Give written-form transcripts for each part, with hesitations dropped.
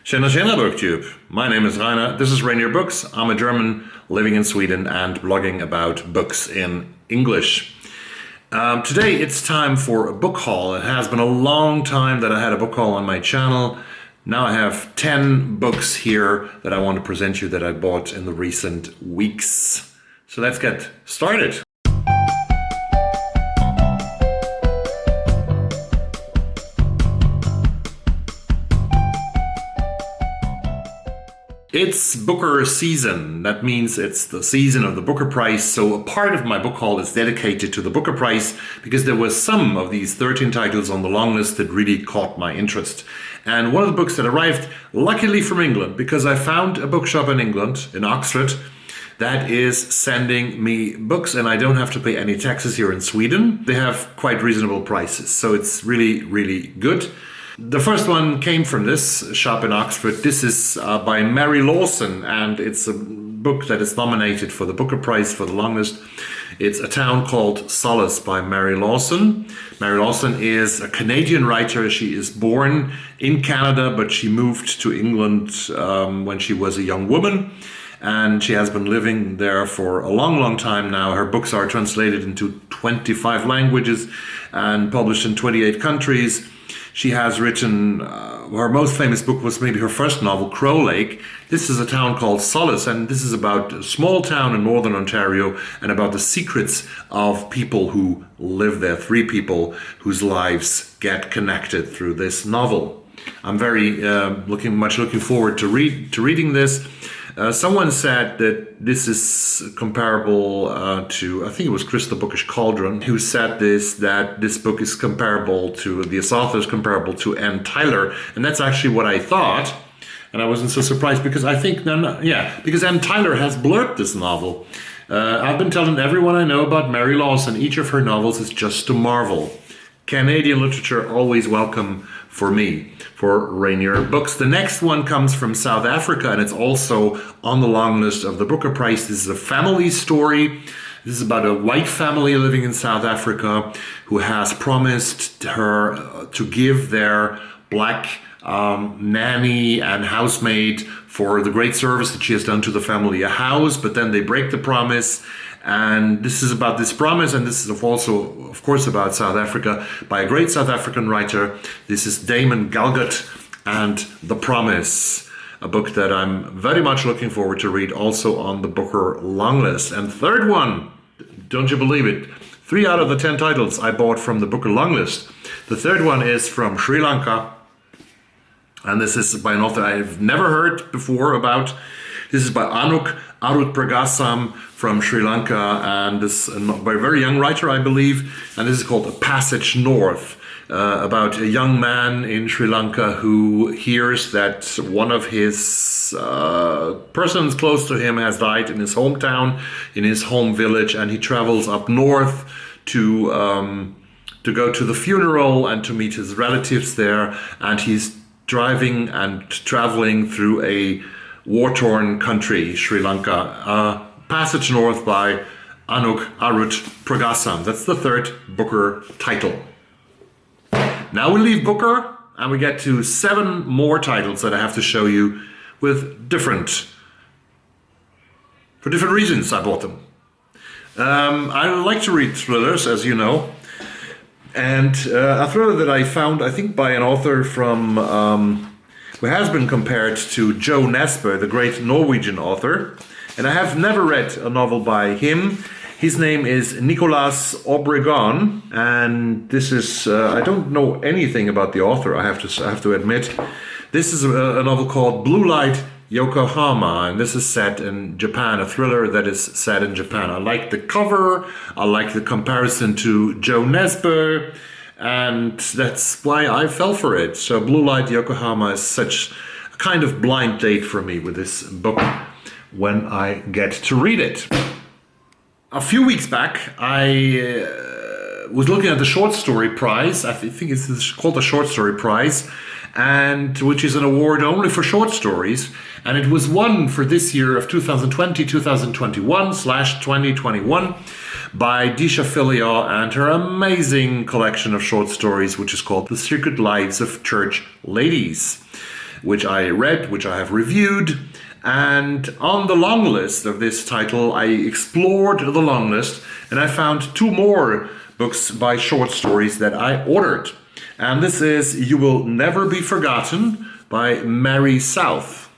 Tjena tjena BookTube! My name is Rainer, this is Rainier Books. I'm a German living in Sweden and blogging about books in English. Today it's time for a book haul. It has been a long time that I had a book haul on my channel. Now I have 10 books here that I want to present you that I bought in the recent weeks. So let's get started. It's Booker season. That means it's the season of the Booker Prize. So a part of my book haul is dedicated to the Booker Prize because there were some of these 13 titles on the long list that really caught my interest. And one of the books that arrived, luckily from England, because I found a bookshop in England, in Oxford, that is sending me books and I don't have to pay any taxes here in Sweden. They have quite reasonable prices, so it's really, really good. The first one came from this shop in Oxford. This is by Mary Lawson, and it's a book that is nominated for the Booker Prize for the longest. It's A Town Called Solace by Mary Lawson. Mary Lawson is a Canadian writer. She is born in Canada, but she moved to England when she was a young woman. And she has been living there for a long, long time now. Her books are translated into 25 languages and published in 28 countries. She has written, her most famous book was maybe her first novel, Crow Lake. This is A Town Called Solace, and this is about a small town in northern Ontario and about the secrets of people who live there, 3 people whose lives get connected through this novel. I'm very looking forward to reading this. Someone said that this is comparable to, I think it was Chris the Bookish Cauldron, who said that this book is comparable to, this author is comparable to Anne Tyler, and that's actually what I thought, and I wasn't so surprised because I think, because Anne Tyler has blurbed this novel. I've been telling everyone I know about Mary Lawson, each of her novels is just a marvel. Canadian literature always welcome for me, for Rainier Books. The next one comes from South Africa, and it's also on the long list of the Booker Prize. This is a family story. This is about a white family living in South Africa who has promised her to give their black nanny and housemaid for the great service that she has done to the family a house, but then they break the promise. And this is about this promise, and this is also, of course, about South Africa by a great South African writer. This is Damon Galgut and The Promise, a book that I'm very much looking forward to read, also on the Booker long list. And third one, don't you believe it, 3 out of the 10 titles I bought from the Booker long list. The third one is from Sri Lanka, and this is by an author I've never heard before about. This is by Anuk, Aradpragasam from Sri Lanka, and this by a very young writer, I believe, and this is called A Passage North, about a young man in Sri Lanka who hears that one of his persons close to him has died in his hometown, in his home village, and he travels up north to go to the funeral and to meet his relatives there, and he's driving and traveling through a war-torn country, Sri Lanka. Passage North by Anuk Aradpragasam. That's the third Booker title. Now we leave Booker and we get to 7 more titles that I have to show you with for different reasons I bought them. I like to read thrillers, as you know. And a thriller that I found, I think, by an author from who has been compared to Jo Nesbø, the great Norwegian author. And I have never read a novel by him. His name is Nicolas Obregon, and this is, I don't know anything about the author, I have to admit. This is a novel called Blue Light Yokohama, and this is set in Japan, a thriller that is set in Japan. I like the cover, I like the comparison to Jo Nesbø, and that's why I fell for it. So Blue Light Yokohama is such a kind of blind date for me with this book when I get to read it. A few weeks back, I was looking at the Short Story Prize. I think it's called the Short Story Prize, and which is an award only for short stories. And it was won for this year of 2020-2021 by Disha Filia and her amazing collection of short stories, which is called The Secret Lives of Church Ladies. which I read, which I have reviewed. And on the long list of this title, I explored the long list and I found 2 more books by short stories that I ordered. And this is You Will Never Be Forgotten by Mary South.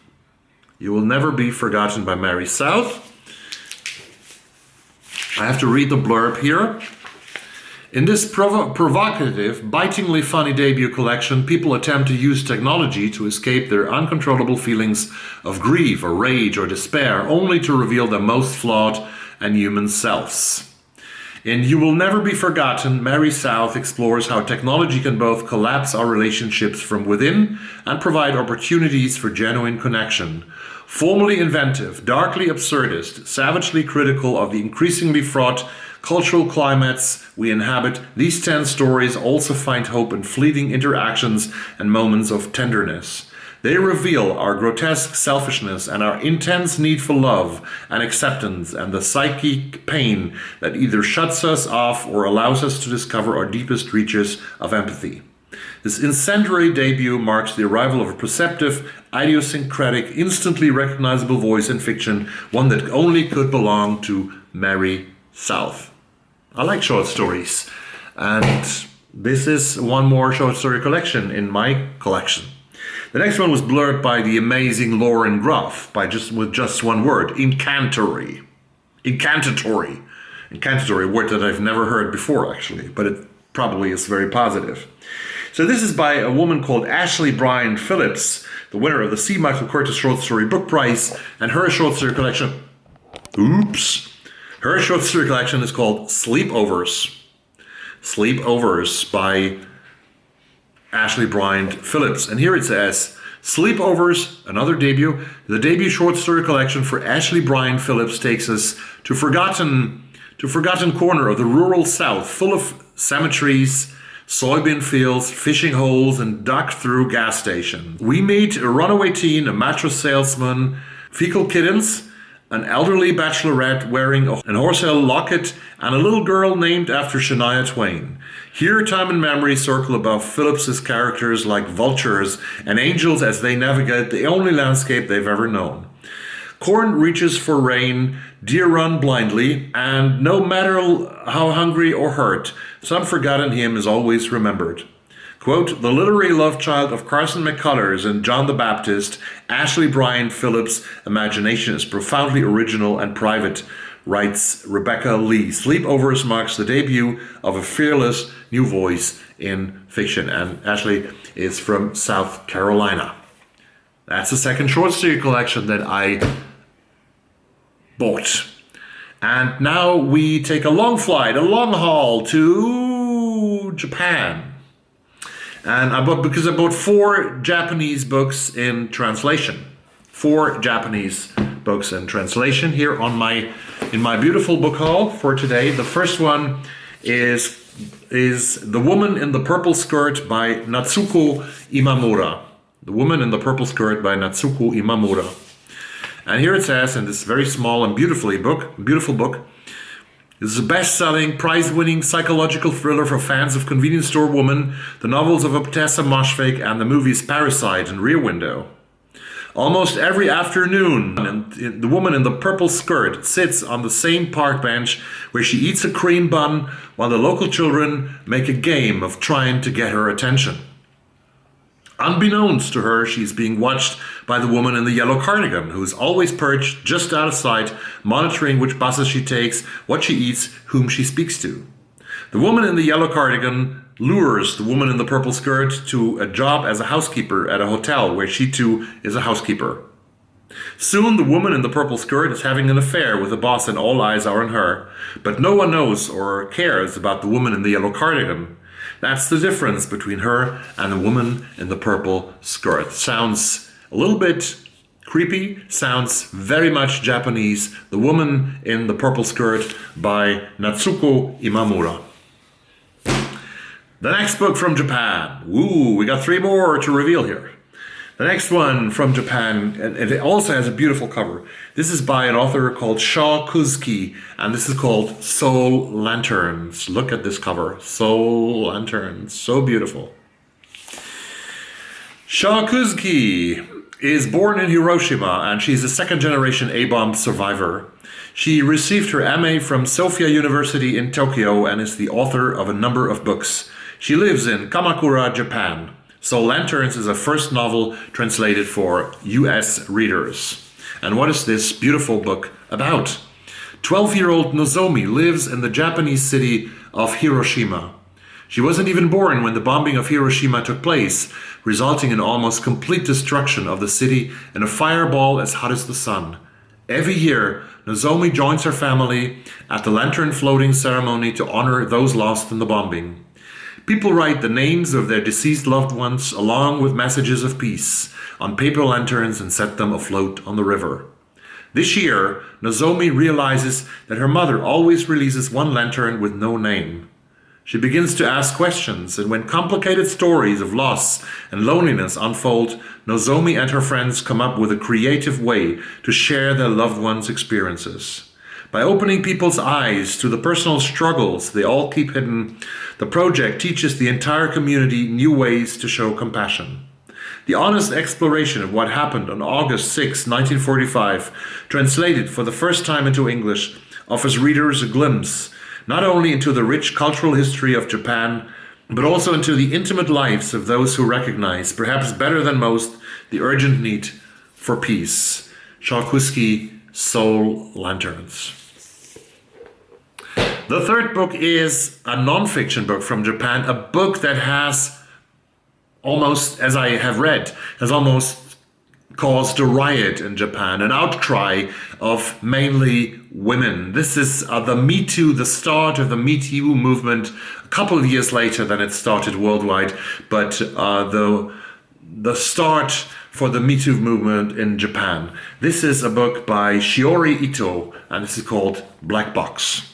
You Will Never Be Forgotten by Mary South. I have to read the blurb here. In this provocative, bitingly funny debut collection, people attempt to use technology to escape their uncontrollable feelings of grief or rage or despair, only to reveal their most flawed and human selves. In You Will Never Be Forgotten, Mary South explores how technology can both collapse our relationships from within and provide opportunities for genuine connection. Formally inventive, darkly absurdist, savagely critical of the increasingly fraught cultural climates we inhabit, these 10 stories also find hope in fleeting interactions and moments of tenderness. They reveal our grotesque selfishness and our intense need for love and acceptance and the psychic pain that either shuts us off or allows us to discover our deepest reaches of empathy. This incendiary debut marks the arrival of a perceptive, idiosyncratic, instantly recognizable voice in fiction, one that only could belong to Mary South. I like short stories, and this is one more short story collection in my collection. The next one was blurred by the amazing Lauren Groff with just one word, incantatory. Incantatory, a word that I've never heard before actually, but it probably is very positive. So this is by a woman called Ashleigh Bryant Phillips, the winner of the C. Michael Curtis Short Story Book Prize, and her short story collection, her short story collection is called Sleepovers. Sleepovers by Ashleigh Bryant Phillips. And here it says, Sleepovers, another debut. The debut short story collection for Ashleigh Bryant Phillips takes us to forgotten corner of the rural South, full of cemeteries, soybean fields, fishing holes, and duck-through gas stations. We meet a runaway teen, a mattress salesman, fecal kittens, an elderly bachelorette wearing an horsehair locket, and a little girl named after Shania Twain. Here, time and memory circle above Phillips's characters like vultures and angels as they navigate the only landscape they've ever known. Corn reaches for rain, deer run blindly, and no matter how hungry or hurt, some forgotten hymn is always remembered. Quote, the literary love child of Carson McCullers and John the Baptist, Ashleigh Bryant Phillips' imagination is profoundly original and private, writes Rebecca Lee. Sleepovers marks the debut of a fearless new voice in fiction, and Ashleigh is from South Carolina. That's the second short story collection that I bought. And now we take a long flight, a long haul to Japan. And I bought 4 Japanese books in translation. 4 Japanese books in translation here in my beautiful book haul for today. The first one is The Woman in the Purple Skirt by Natsuko Imamura. The Woman in the Purple Skirt by Natsuko Imamura. And here it says, in this very small and beautiful book, this is a best-selling, prize-winning psychological thriller for fans of Convenience Store Woman, the novels of Abtessa Moshfegh, and the movies Parasite and Rear Window. Almost every afternoon, the woman in the purple skirt sits on the same park bench where she eats a cream bun while the local children make a game of trying to get her attention. Unbeknownst to her, she's being watched by the woman in the yellow cardigan, who's always perched just out of sight, monitoring which buses she takes, what she eats, whom she speaks to. The woman in the yellow cardigan lures the woman in the purple skirt to a job as a housekeeper at a hotel where she too is a housekeeper. Soon the woman in the purple skirt is having an affair with the boss and all eyes are on her, but no one knows or cares about the woman in the yellow cardigan. That's the difference between her and the woman in the purple skirt. Sounds a little bit creepy, sounds very much Japanese. The Woman in the Purple Skirt by Natsuko Imamura. The next book from Japan. Ooh, we got 3 more to reveal here. The next one from Japan, and it also has a beautiful cover. This is by an author called Shaw Kuzki, and this is called Soul Lanterns. Look at this cover. Soul Lanterns. So beautiful. Kuzki is born in Hiroshima and she's a second-generation A-bomb survivor. She received her MA from Sophia University in Tokyo and is the author of a number of books. She lives in Kamakura, Japan. So Lanterns is a first novel translated for US readers. And what is this beautiful book about? 12-year-old Nozomi lives in the Japanese city of Hiroshima. She wasn't even born when the bombing of Hiroshima took place, resulting in almost complete destruction of the city and a fireball as hot as the sun. Every year, Nozomi joins her family at the lantern floating ceremony to honor those lost in the bombing. People write the names of their deceased loved ones along with messages of peace on paper lanterns and set them afloat on the river. This year, Nozomi realizes that her mother always releases one lantern with no name. She begins to ask questions, and when complicated stories of loss and loneliness unfold, Nozomi and her friends come up with a creative way to share their loved ones' experiences. By opening people's eyes to the personal struggles they all keep hidden, the project teaches the entire community new ways to show compassion. The honest exploration of what happened on August 6, 1945, translated for the first time into English, offers readers a glimpse not only into the rich cultural history of Japan, but also into the intimate lives of those who recognize, perhaps better than most, the urgent need for peace. Kuzki, Soul Lanterns. The third book is a non-fiction book from Japan, a book that has almost, as I have read, has almost caused a riot in Japan, an outcry of mainly women. This is the Me Too, the start of the Me Too movement, a couple of years later than it started worldwide, but the start for the Me Too movement in Japan. This is a book by Shiori Ito, and this is called Black Box.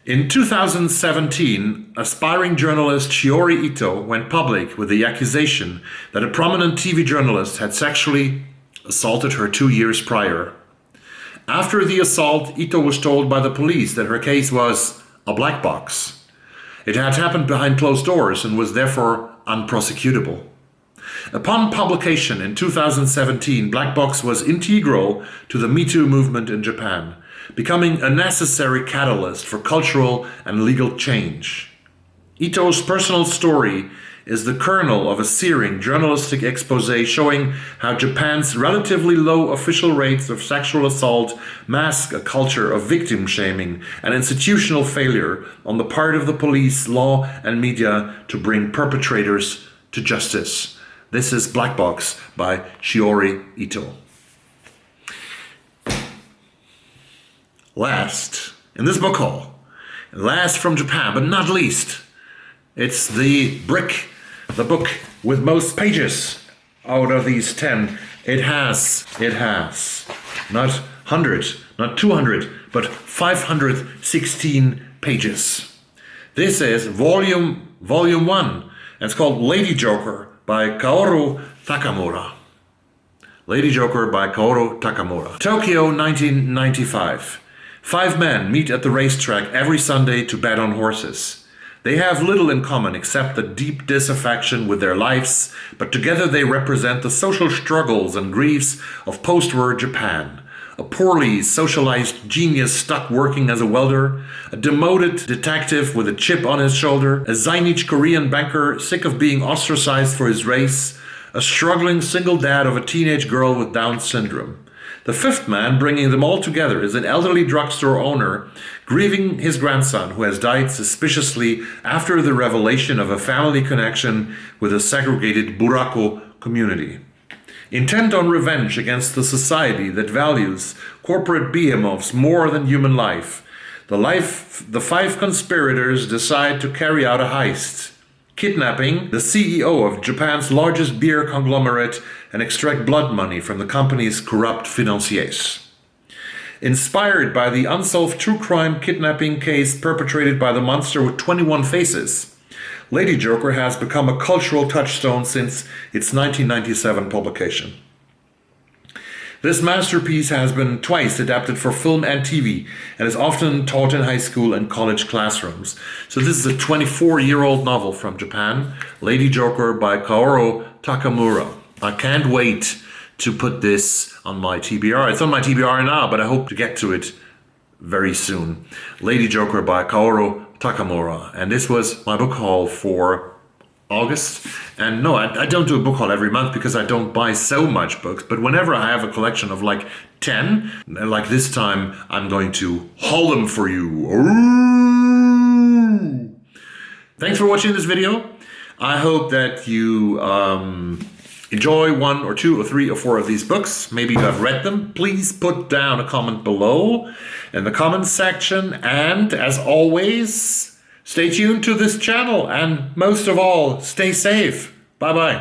In 2017, aspiring journalist Shiori Ito went public with the accusation that a prominent TV journalist had sexually assaulted her 2 years prior. After the assault, Ito was told by the police that her case was a black box. It had happened behind closed doors and was therefore unprosecutable. Upon publication in 2017, Black Box was integral to the Me Too movement in Japan, becoming a necessary catalyst for cultural and legal change. Ito's personal story is the kernel of a searing journalistic expose showing how Japan's relatively low official rates of sexual assault mask a culture of victim shaming and institutional failure on the part of the police, law, and media to bring perpetrators to justice. This is Black Box by Shiori Ito. Last, in this book haul, last from Japan, but not least, it's the book with most pages out of these 10. It has not 100, not 200, but 516 pages. This is volume 1, and it's called Lady Joker by Kaoru Takamura. Lady Joker by Kaoru Takamura. Tokyo, 1995. 5 men meet at the racetrack every Sunday to bet on horses. They have little in common except the deep disaffection with their lives, but together they represent the social struggles and griefs of post-war Japan. A poorly socialized genius stuck working as a welder, a demoted detective with a chip on his shoulder, a Zainichi Korean banker sick of being ostracized for his race, a struggling single dad of a teenage girl with Down syndrome. The fifth man bringing them all together is an elderly drugstore owner grieving his grandson who has died suspiciously after the revelation of a family connection with a segregated Burako community. Intent on revenge against the society that values corporate behemoths more than human life, the 5 conspirators decide to carry out a heist, kidnapping the CEO of Japan's largest beer conglomerate and extract blood money from the company's corrupt financiers. Inspired by the unsolved true crime kidnapping case perpetrated by the monster with 21 faces, Lady Joker has become a cultural touchstone since its 1997 publication. This masterpiece has been twice adapted for film and TV and is often taught in high school and college classrooms. So this is a 24-year-old novel from Japan, Lady Joker by Kaoru Takamura. I can't wait to put this on my TBR. It's on my TBR now, but I hope to get to it very soon. Lady Joker by Kaoru Takamura. And this was my book haul for August. And no, I don't do a book haul every month because I don't buy so much books, but whenever I have a collection of like 10, like this time, I'm going to haul them for you. Ooh. Thanks for watching this video. I hope that you enjoy 1 or 2 or 3 or 4 of these books. Maybe you have read them. Please put down a comment below in the comments section. And as always, stay tuned to this channel, and most of all, stay safe. Bye-bye.